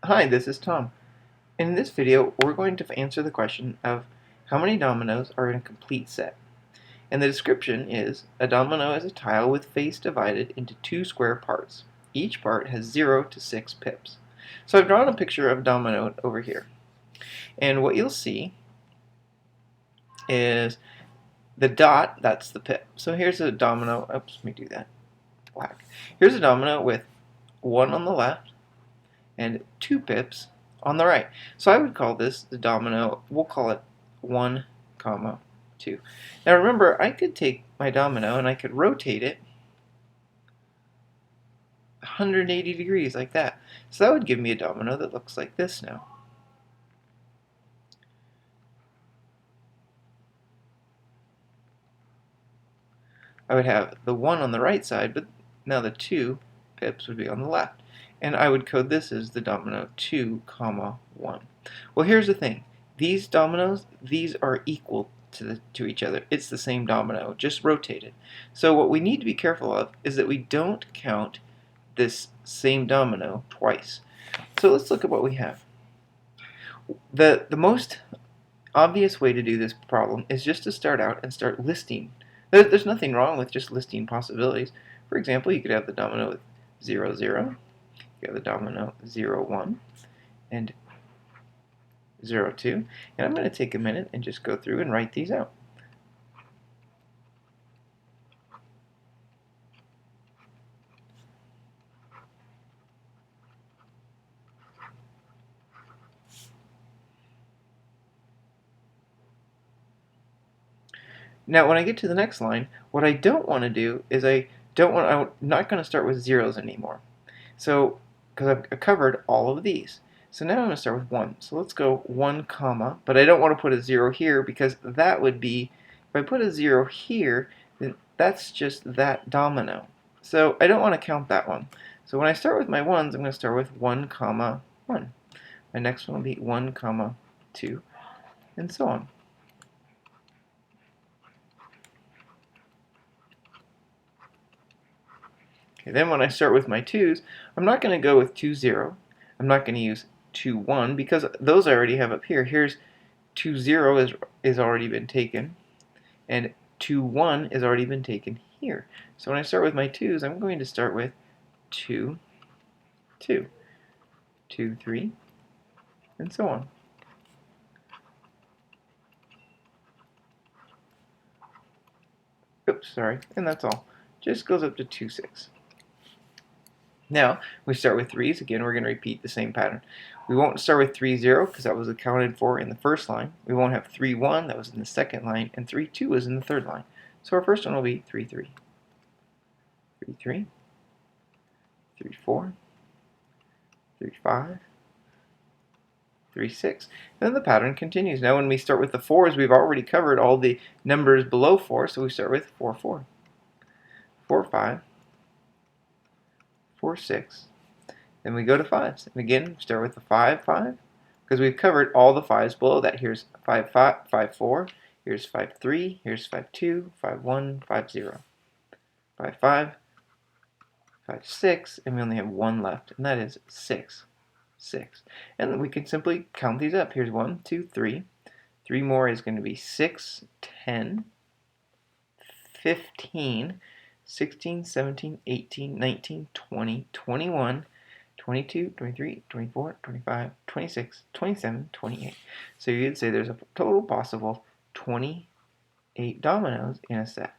Hi, this is Tom. In this video, we're going to answer the question of how many dominoes are in a complete set. And the description is, a domino is a tile with face divided into two square parts. Each part has 0 to 6 pips. So I've drawn a picture of a domino over here. And what you'll see is the dot, that's the pip. So here's a domino, oops, let me do that, black. Here's a domino with 1 on the left and 2 pips on the right. So I would call this the domino, we'll call it 1, comma 2. Now remember, I could take my domino and I could rotate it 180 degrees like that. So that would give me a domino that looks like this now. I would have the 1 on the right side, but now the 2 pips would be on the left. And I would code this as the domino 2, comma 1. Well, here's the thing. These dominoes, these are equal to each other. It's the same domino, just rotated. So what we need to be careful of is that we don't count this same domino twice. So let's look at what we have. The most obvious way to do this problem is just to start out and start listing. There's nothing wrong with just listing possibilities. For example, you could have the domino with 0, 0. You have the domino 0, 1, and 0, 2. And I'm going to take a minute and just go through and write these out. Now, when I get to the next line, what I don't want to do is I'm not going to start with zeros anymore. So, because I've covered all of these. So now I'm going to start with 1. So let's go 1, comma, but I don't want to put a 0 here because that would be, if I put a 0 here, then that's just that domino. So I don't want to count that one. So when I start with my 1s, I'm going to start with 1, comma 1. My next one will be 1, comma 2, and so on. Okay, then when I start with my 2s, I'm not going to go with 2, 0. I'm not going to use 2, 1 because those I already have up here. Here's 2, 0 is already been taken, and 2, 1 has already been taken here. So when I start with my 2s, I'm going to start with 2, 2, 2, 3, and so on. Oops, sorry, and that's all. Just goes up to 2, 6. Now, we start with 3s. Again, we're going to repeat the same pattern. We won't start with 3, 0 because that was accounted for in the first line. We won't have 3, 1, that was in the second line, and 3, 2 was in the third line. So our first one will be 3, 3. 3, 3. 3, 4. 3, 5. 3, 6. Then the pattern continues. Now when we start with the 4s, we've already covered all the numbers below 4, so we start with 4, 4. 4, 5. 4, 6. Then we go to 5s. And again, start with the 5, 5, because we've covered all the 5s below that. Here's 5, 5, 5, 4. Here's 5, 3. Here's 5, 2, 5, 1, 5, 0. 5, 5, 5, 6, and we only have 1 left, and that is 6, 6. And we can simply count these up. Here's 1, 2, 3. 3 more is going to be 6, 10, 15, 16, 17, 18, 19, 20, 21, 22, 23, 24, 25, 26, 27, 28. So you'd say there's a total possible 28 dominoes in a set.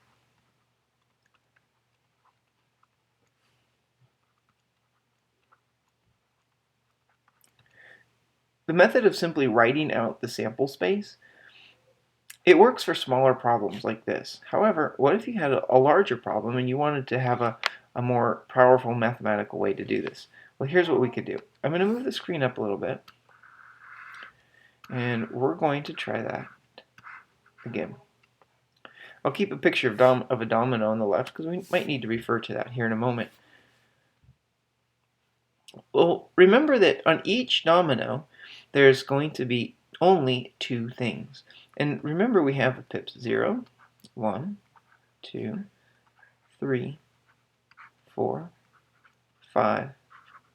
The method of simply writing out the sample space, it works for smaller problems like this. However, what if you had a larger problem and you wanted to have a more powerful mathematical way to do this? Well, here's what we could do. I'm going to move the screen up a little bit, and we're going to try that again. I'll keep a picture of a domino on the left because we might need to refer to that here in a moment. Well, remember that on each domino, there's going to be only 2 things. And remember we have the pips 0, 1, 2, 3, 4, 5,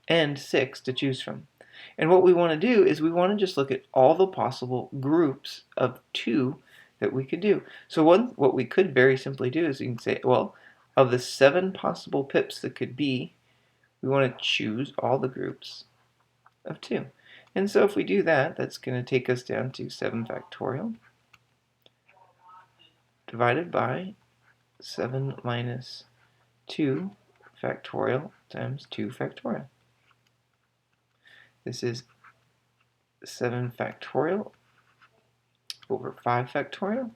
and 6 to choose from. And what we want to do is we want to just look at all the possible groups of 2 that we could do. So what we could very simply do is we can say, well, of the 7 possible pips that could be, we want to choose all the groups of 2. And so if we do that, that's going to take us down to 7 factorial divided by 7 minus 2 factorial times 2 factorial. This is 7 factorial over 5 factorial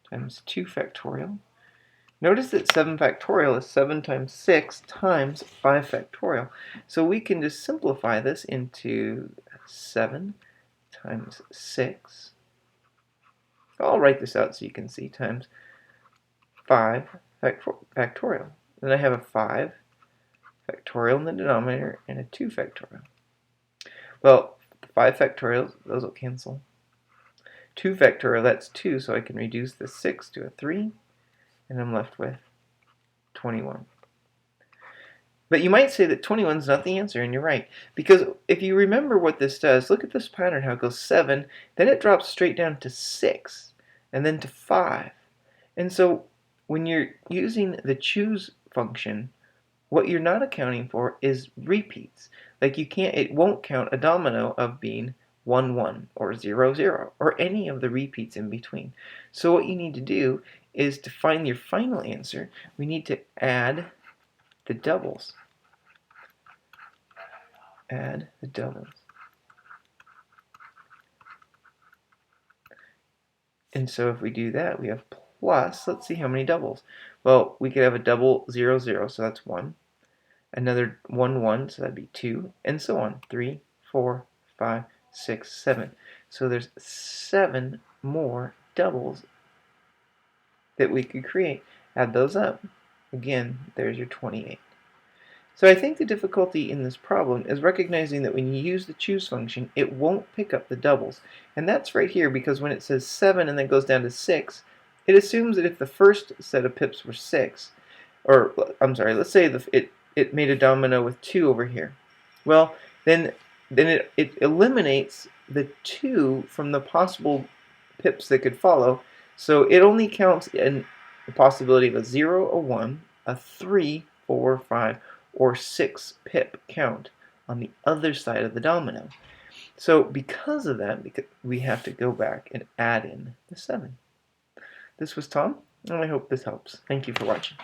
times 2 factorial. Notice that 7 factorial is 7 times 6 times 5 factorial. So we can just simplify this into 7 times 6. I'll write this out so you can see, times 5 factorial. Then I have a 5 factorial in the denominator and a 2 factorial. Well, 5 factorial, those will cancel. 2 factorial, that's 2, so I can reduce the 6 to a 3, and I'm left with 21. But you might say that 21 is not the answer, and you're right. Because if you remember what this does, look at this pattern, how it goes 7, then it drops straight down to 6, and then to 5. And so when you're using the choose function, what you're not accounting for is repeats. Like it won't count a domino of being 1, 1, or 0, 0, or any of the repeats in between. So what you need to do is to find your final answer, we need to add the doubles. Add the doubles. And so if we do that, we have plus, let's see how many doubles. Well, we could have a double 0, 0, so that's 1. Another 1, 1, so that'd be 2, and so on. 3, 4, 5, 6, 7. So there's 7 more doubles that we could create. Add those up. Again, there's your 28. So I think the difficulty in this problem is recognizing that when you use the choose function, it won't pick up the doubles. And that's right here because when it says 7 and then goes down to 6, it assumes that if the first set of pips were 6, or I'm sorry, let's say it made a domino with 2 over here. Well, then it eliminates the 2 from the possible pips that could follow. So it only counts in the possibility of a 0, a 1, a 3, 4, 5, or 6 pip count on the other side of the domino. So because of that, we have to go back and add in the 7. This was Tom, and I hope this helps. Thank you for watching.